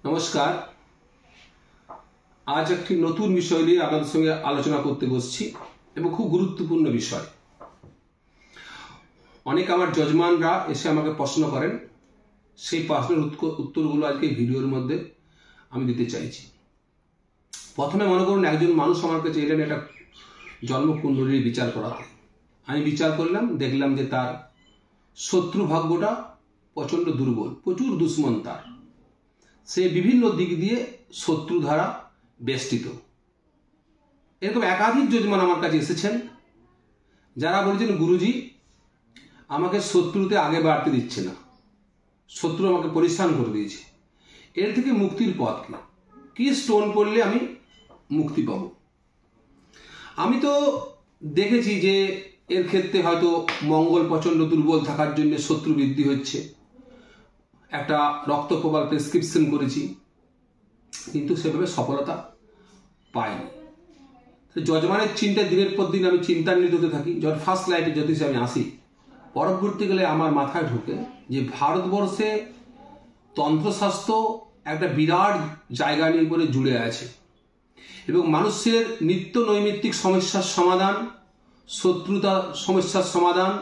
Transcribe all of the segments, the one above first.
নমস্কার। আজ একটি নতুন বিষয় নিয়ে আপনাদের সঙ্গে আলোচনা করতে বসছি এবং খুব গুরুত্বপূর্ণ বিষয়। অনেক আমার যজমানরা এসে আমাকে প্রশ্ন করেন, সেই প্রশ্নের উত্তরগুলো আজকে ভিডিওর মধ্যে আমি দিতে চাইছি। প্রথমে মনে করুন একজন মানুষ আমার কাছে এলেন একটা জন্মকুণ্ডলীর বিচার করাতে। আমি বিচার করলাম, দেখলাম যে তার শত্রু ভাগ্যটা প্রচণ্ড দুর্বল, প্রচুর দুশ্মন তার, সে বিভিন্ন দিক দিয়ে শত্রু দ্বারা বেষ্টিত। এরকম একাধিক যজমান আমার কাছে এসেছেন যারা বলেছেন, গুরুজি আমাকে শত্রুতে আগে বাড়তে দিচ্ছে না, শত্রু আমাকে পরিশ্রান করে দিয়েছে, এর থেকে মুক্তির পথ কি স্টোন করলে আমি মুক্তি পাব। আমি তো দেখেছি যে এর ক্ষেত্রে হয়তো মঙ্গল প্রচণ্ড দুর্বল থাকার জন্য শত্রু বৃদ্ধি হচ্ছে, একটা রক্তপ্রবাল প্রেসক্রিপশন করেছি, কিন্তু সেভাবে সফলতা পাইনি। যজমানের চিন্তায় দিনের পর দিন আমি চিন্তান্বিত হতে থাকি। যখন ফার্স্ট লাইফে জ্যোতিষে আমি আসি, পরবর্তীকালে আমার মাথায় ঢোকে যে ভারতবর্ষে তন্ত্রশাস্ত্র একটা বিরাট জায়গা নিয়ে করে জুড়ে আছে এবং মানুষের নিত্য নৈমিত্তিক সমস্যার সমাধান, শত্রুতা সমস্যার সমাধান,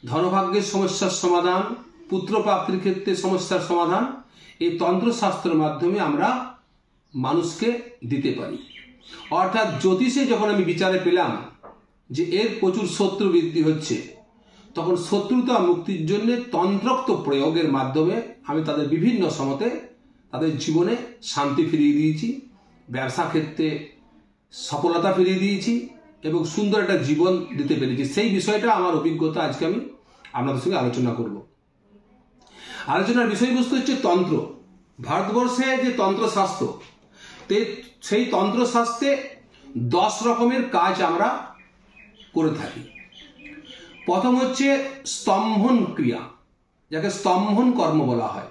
ধনভাগ্যের সমস্যার সমাধান, পুত্রপ্রাপ্তির ক্ষেত্রে সমস্যার সমাধান এই তন্ত্রশাস্ত্রের মাধ্যমে আমরা মানুষকে দিতে পারি। অর্থাৎ জ্যোতিষে যখন আমি বিচারে পেলাম যে এর প্রচুর শত্রু বৃদ্ধি হচ্ছে, তখন শত্রুতা মুক্তির জন্য তন্ত্রোক্ত প্রয়োগের মাধ্যমে আমি তাদের বিভিন্ন সমতে তাদের জীবনে শান্তি ফিরিয়ে দিয়েছি, ব্যবসা ক্ষেত্রে সফলতা ফিরিয়ে দিয়েছি এবং সুন্দর একটা জীবন দিতে পেরেছি। সেই বিষয়টা আমার অভিজ্ঞতা আজকে আমি আপনাদের সঙ্গে আলোচনা করব। আলোচনার বিষয়বস্তু হচ্ছে তন্ত্র। ভারতবর্ষে যে তন্ত্রশাস্ত্র, সেই তন্ত্রশাস্ত্রে 10 রকমের কাজ আমরা করে থাকি। প্রথম হচ্ছে স্তম্ভন ক্রিয়া, যাকে স্তম্ভন কর্ম বলা হয়।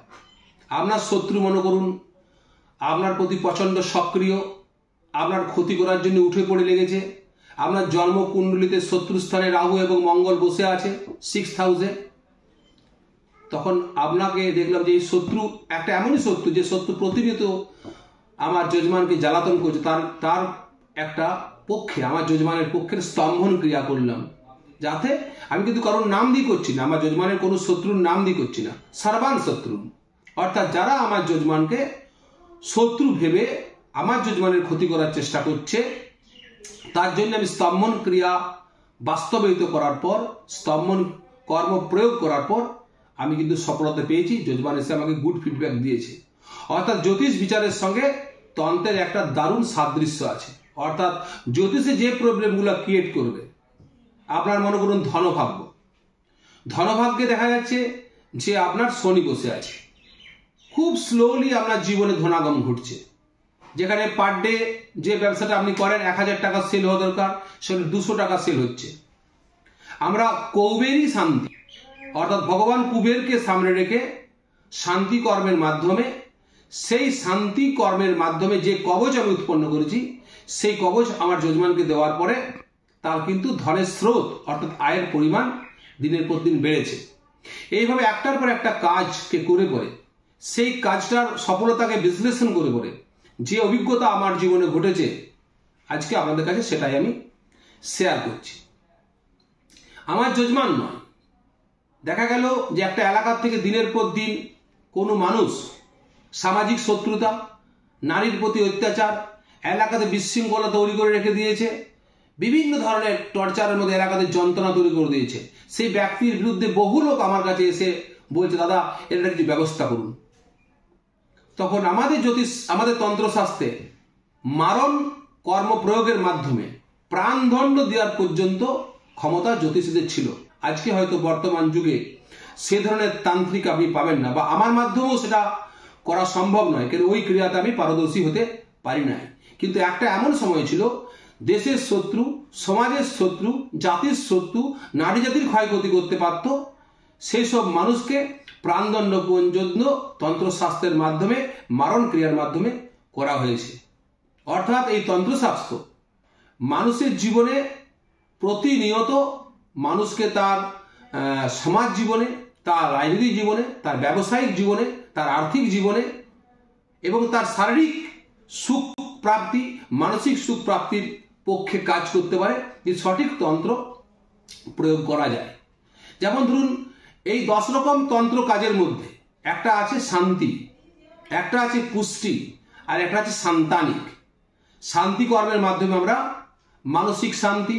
আপনার শত্রু মনে করুন আপনার প্রতি প্রচণ্ড সক্রিয়, আপনার ক্ষতি করার জন্য উঠে পড়ে লেগেছে, আপনার জন্মকুণ্ডলিতে শত্রুস্থানে রাহু এবং মঙ্গল বসে আছে 6th হাউসে। তখন আপনাকে দেখলাম যে এই শত্রু একটা এমনই শত্রু যে শত্রু প্রতিনিয়ত আমার যজমানকে জ্বালাতন করছে, তার একটা পক্ষে, আমার যজমানের পক্ষের স্তম্ভন ক্রিয়া করলাম। যাতে আমি কিন্তু কারোর নাম দিয়ে করছি না, আমার যজমানের কোনো শত্রুর নাম দিয়ে করছি না, সর্বান শত্রু, অর্থাৎ যারা আমার যজমানকে শত্রু ভেবে আমার যজমানের ক্ষতি করার চেষ্টা করছে, তার জন্য আমি স্তম্ভন ক্রিয়া বাস্তবায়িত করার পর, স্তম্ভন কর্ম প্রয়োগ করার পর আমি কিন্তু সফলতা পেয়েছি। যজমান এসে আমাকে গুড ফিডব্যাক দিয়েছে। অর্থাৎ জ্যোতিষ বিচারের সঙ্গে তন্ত্রের একটা দারুণ সাদৃশ্য আছে। অর্থাৎ জ্যোতিষে যে প্রবলেমগুলো ক্রিয়েট করবে, আপনার মনে করুন ধনভাগ্যে দেখা যাচ্ছে যে আপনার শনি বসে আছে, খুব স্লোলি আপনার জীবনে ধনাগম ঘটছে, যেখানে পার ডে যে ব্যবসাটা আপনি করেন 1000 টাকা সেল হওয়া দরকার, সেখানে 200 টাকা সেল হচ্ছে। আমরা কুবেরই শান্তি, অর্থাৎ ভগবান কুবেরকে সামনে রেখে শান্তি কর্মের মাধ্যমে, সেই শান্তি কর্মের মাধ্যমে যে কবচ আমি উৎপন্ন করেছি, সেই কবচ আমার যজমানকে দেওয়ার পরে তার কিন্তু ধনের স্রোত অর্থাৎ আয়ের পরিমাণ দিনের পর দিন বেড়েছে। এইভাবে একটার পর একটা কাজকে করে করে সেই কাজটার সফলতাকে বিশ্লেষণ করে করে যে অভিজ্ঞতা আমার জীবনে ঘটেছে, আজকে আপনাদের কাছে সেটাই আমি শেয়ার করছি। আমার যজমান নয়, দেখা গেল যে একটা এলাকার থেকে দিনের পর দিন কোনো মানুষ সামাজিক শত্রুতা, নারীর প্রতি অত্যাচার, এলাকাতে বিশৃঙ্খলা তৈরি করে রেখে দিয়েছে, বিভিন্ন ধরনের টর্চারের মধ্যে এলাকাতে যন্ত্রণা তৈরি করে দিয়েছে। সেই ব্যক্তির বিরুদ্ধে বহু লোক আমার কাছে এসে বলছে, দাদা এটা কিছু ব্যবস্থা করুন। তখন আমাদের তন্ত্রশাস্ত্রে মারণ কর্ম প্রয়োগের মাধ্যমে প্রাণদণ্ড দেওয়ার পর্যন্ত ক্ষমতা জ্যোতিষীদের ছিল। আজকে হয়তো বর্তমান যুগে সে ধরনের তান্ত্রিক আপনি পাবেন না, বা আমার মাধ্যমেও সেটা করা সম্ভব নয়, কারণ ওই ক্রিয়াতে আমি পারদর্শী হতে পারি নাই। কিন্তু একটা এমন সময় ছিল, দেশের শত্রু, সমাজের শত্রু, জাতির শত্রু, নারী জাতির ক্ষয়ক্ষতি করতে পারত, সেই সব মানুষকে প্রাণদণ্ড পর্যন্ত তন্ত্রশাস্ত্রের মাধ্যমে, মারণ ক্রিয়ার মাধ্যমে করা হয়েছে। অর্থাৎ এই তন্ত্রশাস্ত্র মানুষের জীবনে প্রতিনিয়ত মানুষকে তার সমাজ জীবনে, তার রাজনৈতিক জীবনে, তার ব্যবসায়িক জীবনে, তার আর্থিক জীবনে এবং তার শারীরিক সুখ প্রাপ্তি, মানসিক সুখ প্রাপ্তির পক্ষে কাজ করতে পারে যে সঠিক তন্ত্র প্রয়োগ করা যায়। যেমন ধরুন এই 10 রকম তন্ত্র কাজের মধ্যে একটা আছে শান্তি, একটা আছে পুষ্টি, আর একটা আছে সান্তানিক। শান্তি কর্মের মাধ্যমে আমরা মানসিক শান্তি,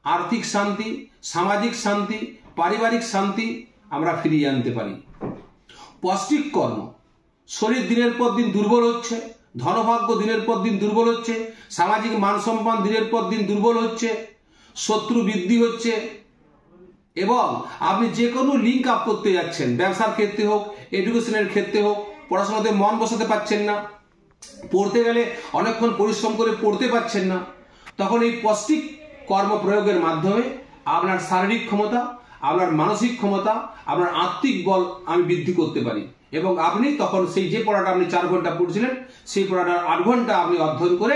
আর্থিক শান্তি, সামাজিক শান্তি, পারিবারিক শান্তি আমরা ফিরিয়ে আনতে পারি। পৌষ্টিক কর্ম, শরীর দিনের পর দিন দুর্বল হচ্ছে, ধনভাগ্য দিনের পর দিন দুর্বল হচ্ছে, সামাজিক মান সম্মান দিনের পর দিন দুর্বল হচ্ছে, শত্রু বৃদ্ধি হচ্ছে, এবং আপনি যে কোনো লিঙ্ক আপ করতে যাচ্ছেন, ব্যবসার ক্ষেত্রে হোক, এডুকেশনের ক্ষেত্রে হোক, পড়াশোনাতে মন বসাতে পারছেন না, পড়তে গেলে অনেকক্ষণ পরিশ্রম করে পড়তে পারছেন না, তখন এই পৌষ্টিক কর্ম প্রয়োগের মাধ্যমে আপনার শারীরিক ক্ষমতা, আপনার মানসিক ক্ষমতা, আপনার আত্মিক বল আমি বৃদ্ধি করতে পারি, এবং আপনি তখন সেই যে পড়াটা আপনি 4 ঘন্টা পড়ছিলেন সেই পড়াটার 8 ঘন্টা আপনি অধ্যয়ন করে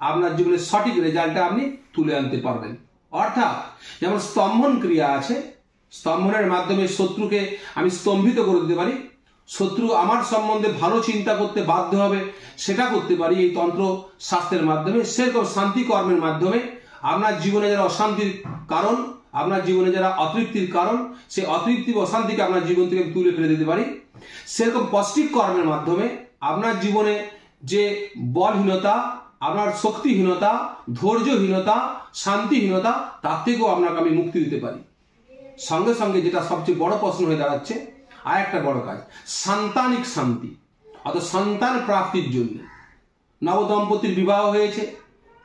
আপনার জীবনের সঠিক রেজাল্টটা আপনি তুলে আনতে পারবেন। অর্থাৎ যেমন স্তম্ভন ক্রিয়া আছে, স্তম্ভনের মাধ্যমে শত্রুকে আমি স্তম্ভিত করে দিতে পারি, শত্রু আমার সম্বন্ধে ভালো চিন্তা করতে বাধ্য হবে সেটা করতে পারি এই তন্ত্র শাস্ত্রের মাধ্যমে। সেরকম শান্তি কর্মের মাধ্যমে আপনার জীবনে যারা অশান্তির কারণ, আপনার জীবনে যারা অতৃপ্তির কারণ, সেই অতৃপ্তি অশান্তিকে আপনার জীবন থেকে তুলে ফেলে দিতে পারি। সেরকম পৌষ্টিক কর্মের মাধ্যমে আপনার জীবনে যে বলহীনতা, আপনার শক্তিহীনতা, ধৈর্যহীনতা, শান্তিহীনতা, তার থেকেও আপনাকে আমি মুক্তি দিতে পারি। সঙ্গে সঙ্গে যেটা সবচেয়ে বড় প্রশ্ন হয়ে দাঁড়াচ্ছে, আর একটা বড় কাজ, সান্তানিক শান্তি, অর্থাৎ সন্তান প্রাপ্তির জন্য। নবদম্পতির বিবাহ হয়েছে,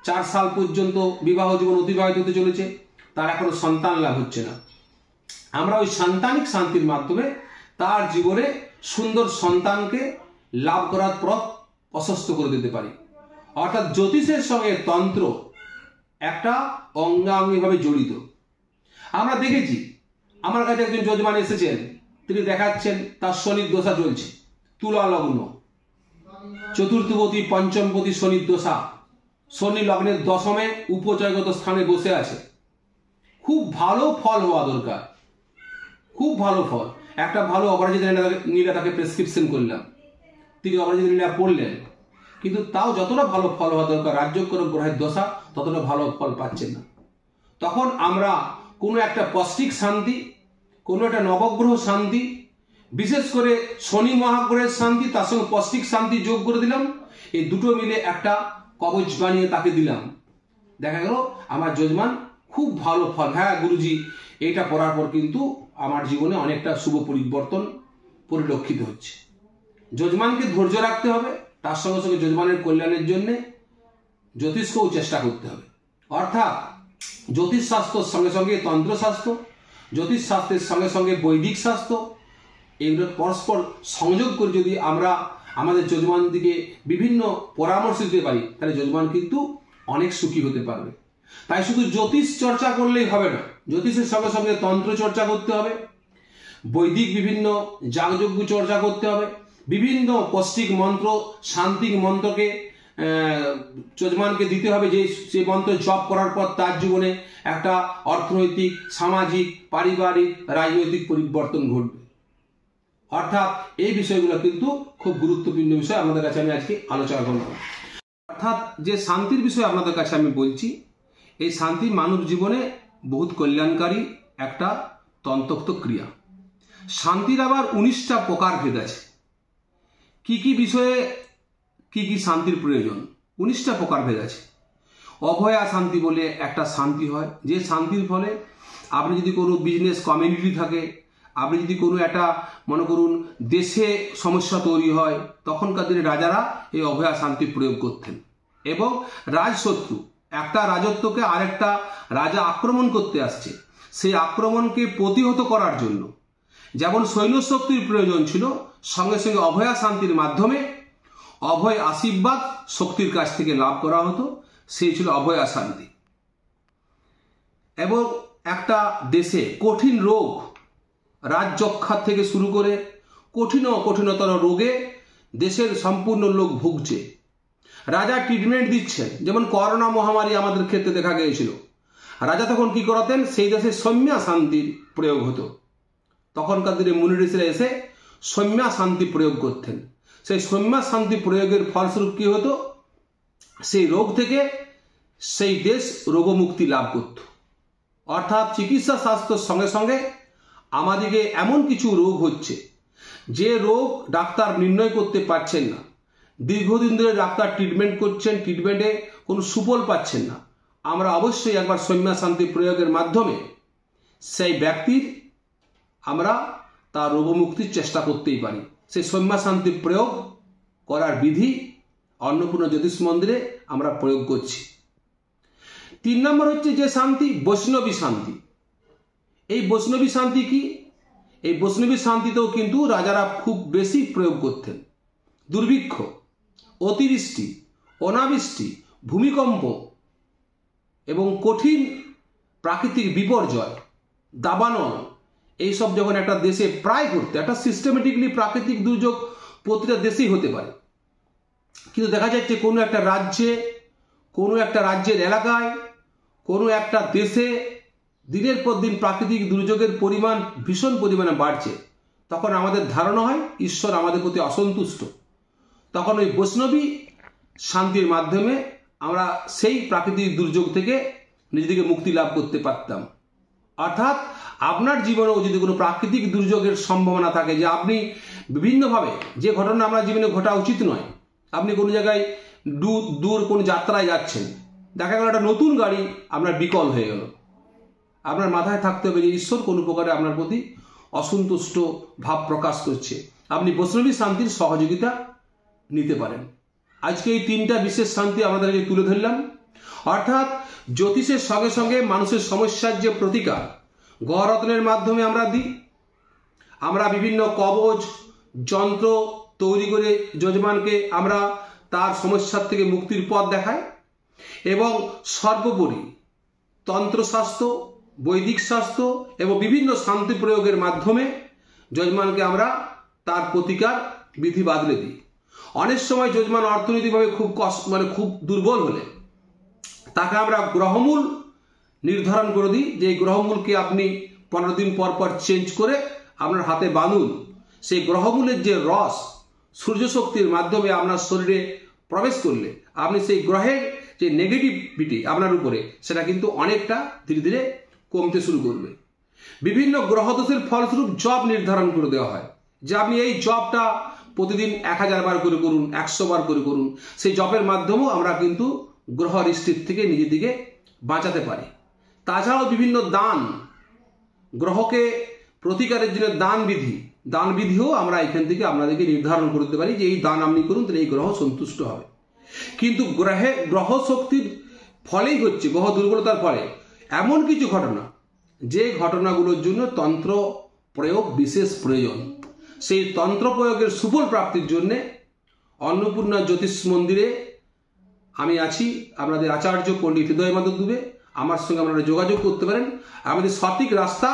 4 সাল পর্যন্ত বিবাহ জীবন অতিবাহিত হতে চলেছে, তার এখনো সন্তান লাভ হচ্ছে না। আমরা ওই সান্তানিক শান্তির মাধ্যমে তার জীবনে সুন্দর সন্তানকে লাভ করার পথ প্রশস্ত করে দিতে পারি। অর্থাৎ জ্যোতিষের সঙ্গে তন্ত্র একটা অঙ্গাঙ্গিভাবে জড়িত। আমরা দেখেছি, আমার কাছে একজন যজমান এসেছেন, তিনি দেখাচ্ছেন তার শনির দশা চলছে, তুলা লগ্ন, চতুর্থপতি পঞ্চমপতি শনির দশা, শনি লগ্নের দশমে উপজয়গত স্থানে বসে আছে। খুব ভালো ফল হওয়া দরকার, খুব ভালো ফল। একটা ভালো অপরাজিতা নীলা তাকে প্রেসক্রিপশন করলাম, তিনি অপরাজিতা নীলা পড়লেন, কিন্তু তাও যতটা ভালো ফল হওয়া দরকার রাজ্যকরক গ্রহের দশা ততটা ভালো ফল পাচ্ছেন না। তখন আমরা কোনো একটা পৌষ্টিক শান্তি, কোনো একটা নবগ্রহ শান্তি, বিশেষ করে শনি মহাগ্রহের শান্তি, তার সঙ্গে পৌষ্টিক শান্তি যোগ করে দিলাম, এই দুটো মিলে একটা কবচ বানিয়ে তাকে দিলাম। দেখা গেল আমার যজমান খুব ভালো ফল। হ্যাঁ গুরুজি, এইটা পড়ার পর কিন্তু আমার জীবনে অনেকটা শুভ পরিবর্তন পরিলক্ষিত হচ্ছে। যজমানকে ধৈর্য রাখতে হবে, তার সঙ্গে সঙ্গে যজমানের কল্যাণের জন্য জ্যোতিষকেও চেষ্টা করতে হবে। অর্থাৎ জ্যোতিষ শাস্ত্রের সঙ্গে সঙ্গে তন্ত্রশাস্ত্র, জ্যোতিষ শাস্ত্রের সঙ্গে সঙ্গে বৈদিক শাস্ত্র, এগুলো পরস্পর সংযোগ করে যদি আমরা আমাদের যজমান দিকে বিভিন্ন পরামর্শ দিতে পারি, তাহলে যজমান কিন্তু অনেক সুখী হতে পারবে। তাই শুধু জ্যোতিষ চর্চা করলেই হবে না, জ্যোতিষের সঙ্গে সঙ্গে তন্ত্র চর্চা করতে হবে, বৈদিক বিভিন্ন যাগযজ্ঞ চর্চা করতে হবে, বিভিন্ন পৌষ্টিক মন্ত্র, শান্তিক মন্ত্রকে যজমানকে দিতে হবে, যে সেই মন্ত্র জপ করার পর তার জীবনে একটা অর্থনৈতিক, সামাজিক, পারিবারিক, রাজনৈতিক পরিবর্তন ঘটবে। অর্থাৎ এই বিষয়গুলো কিন্তু খুব গুরুত্বপূর্ণ বিষয় আপনাদের কাছে আমি আজকে আলোচনা করব। অর্থাৎ যে শান্তির বিষয় আপনাদের কাছে আমি বলছি, এই শান্তি মানব জীবনে বহুত কল্যাণকারী একটা তন্ত্রোক্ত ক্রিয়া। শান্তির আবার 19টা প্রকার ভেদ আছে। কি কি বিষয়ে কি কি শান্তির প্রয়োজন, 19টা প্রকার ভেদ আছে। অভয়া শান্তি বলে একটা শান্তি হয়, যে শান্তির ফলে আপনি যদি কোনো বিজনেস কমিউনিটি থাকে, আপনি যদি কোনো একটা মনে করুন দেশে সমস্যা তৈরি হয়, তখনকার দিনে রাজারা এই অভয়া শান্তি প্রয়োগ করতেন। এবং রাজশত্রু, একটা রাজত্বকে আরেকটা রাজা আক্রমণ করতে আসছে, সেই আক্রমণকে প্রতিহত করার জন্য যেমন সৈন্য শক্তির প্রয়োজন ছিল, সঙ্গে সঙ্গে অভয়া শান্তির মাধ্যমে অভয় আশীর্বাদ শক্তির কাছ থেকে লাভ করা হতো, সেই ছিল অভয়া শান্তি। এবং একটা দেশে কঠিন রোগ, রাজযক্ষার থেকে শুরু করে কঠিনতর রোগে দেশের সম্পূর্ণ লোক ভুগছে, রাজা ট্রিটমেন্ট দিচ্ছেন। যেমন করোনা মহামারী আমাদের ক্ষেত্রে দেখা গিয়েছিল, রাজা তখন কি করাতেন, সেই দেশে সৌম্যা শান্তির প্রয়োগ হতো। তখনকার দিনে মুনি ঋষিরা এসে সৌম্যা শান্তি প্রয়োগ করতেন। সেই সৌম্য শান্তি প্রয়োগের ফলস্বরূপ কি হতো, সেই রোগ থেকে সেই দেশ রোগমুক্তি লাভ করত। অর্থাৎ চিকিৎসা শাস্ত্রের সঙ্গে সঙ্গে আমাদেরকে এমন কিছু রোগ হচ্ছে যে রোগ ডাক্তার নির্ণয় করতে পারছেন না, দীর্ঘদিন ধরে ডাক্তার ট্রিটমেন্ট করছেন, ট্রিটমেন্টে কোনো সুফল পাচ্ছেন না। আমরা অবশ্যই একবার সৌম্য শান্তি প্রয়োগের মাধ্যমে সেই ব্যক্তির আমরা তার রোগমুক্তির চেষ্টা করতেই পারি। সেই সৌম্য শান্তি প্রয়োগ করার বিধি অন্নপূর্ণা জ্যোতিষ মন্দিরে আমরা প্রয়োগ করছি। 3 নম্বর হচ্ছে যে শান্তি, বৈষ্ণবী শান্তি। এই বৈষ্ণবী শান্তি কি? এই বৈষ্ণবী শান্তিতেও কিন্তু রাজারা খুব বেশি প্রয়োগ করতেন। দুর্ভিক্ষ, অতিবৃষ্টি, অনাবৃষ্টি, ভূমিকম্প এবং কঠিন প্রাকৃতিক বিপর্যয়, দাবানল, এইসব যখন একটা দেশে প্রায় ঘটতে, একটা সিস্টেমেটিকলি প্রাকৃতিক দুর্যোগ প্রতিটা দেশেই হতে পারে, কিন্তু দেখা যাচ্ছে কোনো একটা রাজ্যে, কোনো একটা রাজ্যের এলাকায়, কোনো একটা দেশে দিনের পর দিন প্রাকৃতিক দুর্যোগের পরিমাণ ভীষণ পরিমাণে বাড়ছে, তখন আমাদের ধারণা হয় ঈশ্বর আমাদের প্রতি অসন্তুষ্ট। তখন ওই বৈষ্ণবী শান্তির মাধ্যমে আমরা সেই প্রাকৃতিক দুর্যোগ থেকে নিজেদেরকে মুক্তি লাভ করতে পারতাম। অর্থাৎ আপনার জীবনেও যদি কোনো প্রাকৃতিক দুর্যোগের সম্ভাবনা থাকে, যে আপনি বিভিন্নভাবে, যে ঘটনা আপনার জীবনে ঘটা উচিত নয়, আপনি কোনো জায়গায় দূর কোনো যাত্রায় যাচ্ছেন, দেখা গেল একটা নতুন গাড়ি আপনার বিকল হয়ে গেল, আপনার মাথায় থাকতে হবে যে ঈশ্বর কোনো প্রকারে আপনার প্রতি অসন্তুষ্ট ভাব প্রকাশ করছে, আপনি বৈষ্ণবী শান্তির সহযোগিতা নিতে পারেন। আজকে এই 3টা বিশেষ শান্তি আমাদেরকে তুলে ধরলাম। অর্থাৎ জ্যোতিষের সঙ্গে সঙ্গে মানুষের সমস্যার যে প্রতিকার গ্রহরত্নের মাধ্যমে আমরা দিই। আমরা বিভিন্ন কবচ যন্ত্র তৈরি করে যজমানকে আমরা তার সমস্যার থেকে মুক্তির পথ দেখাই, এবং সর্বোপরি তন্ত্রশাস্ত্র, বৈদিক শাস্ত্র এবং বিভিন্ন শান্তি প্রয়োগের মাধ্যমে যজমানকে আমরা তার প্রতিকার বিধি বাদলে দিই। অনেক সময় যজমান অর্থনৈতিকভাবে খুব দুর্বল হলে তাকে আমরা গ্রহমূল নির্ধারণ করে দিই, যে এই গ্রহমূলকে আপনি 15 দিন পর পর চেঞ্জ করে আপনার হাতে বাঁধুন। সেই গ্রহমূলের যে রস সূর্য শক্তির মাধ্যমে আপনার শরীরে প্রবেশ করলে আপনি সেই গ্রহের যে নেগেটিভিটি আপনার উপরে, সেটা কিন্তু অনেকটা ধীরে ধীরে কমতে শুরু করবে। বিভিন্ন গ্রহদোষের ফলস্বরূপ জপ নির্ধারণ করে দেওয়া হয়, যে আপনি এই জপটা প্রতিদিন 1000 বার করে করুন, 100 বার করে করুন। সেই জপের মাধ্যমেও আমরা কিন্তু গ্রহ দৃষ্টির থেকে নিজেদিকে বাঁচাতে পারি। তাছাড়াও বিভিন্ন দান, গ্রহকে প্রতিকারের জন্য দান বিধিও আমরা এখান থেকে আপনাদেরকে নির্ধারণ করতে পারি, যে এই দান আপনি করুন, তাহলে এই গ্রহ সন্তুষ্ট হবে। কিন্তু গ্রহ শক্তির ফলেই হচ্ছে, গ্রহ দুর্বলতার ফলে এমন কিছু ঘটনা, যে ঘটনাগুলোর জন্য তন্ত্র প্রয়োগ বিশেষ প্রয়োজন। সেই তন্ত্র প্রয়োগের সুফল প্রাপ্তির জন্য অন্নপূর্ণা জ্যোতিষ মন্দিরে আমি আছি, আপনাদের আচার্য পণ্ডিত হৃদয় মাধব দুবে। আমার সঙ্গে আপনারা যোগাযোগ করতে পারেন। আমাদের সঠিক রাস্তা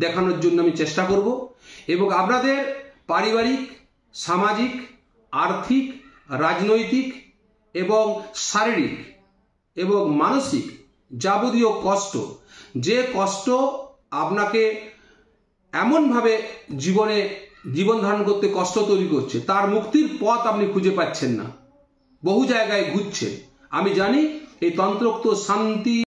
দেখানোর জন্য আমি চেষ্টা করব, এবং আপনাদের পারিবারিক, সামাজিক, আর্থিক, রাজনৈতিক এবং শারীরিক এবং মানসিক যাবতীয় কষ্ট, যে কষ্ট আপনাকে এমনভাবে জীবন ধারণ করতে কষ্ট তৈরি করছে, তার মুক্তির পথ আপনি খুঁজে পাচ্ছেন না, বহু জায়গায় ঘুরছেন, আমি জানি এই তন্ত্রোক্ত শান্তি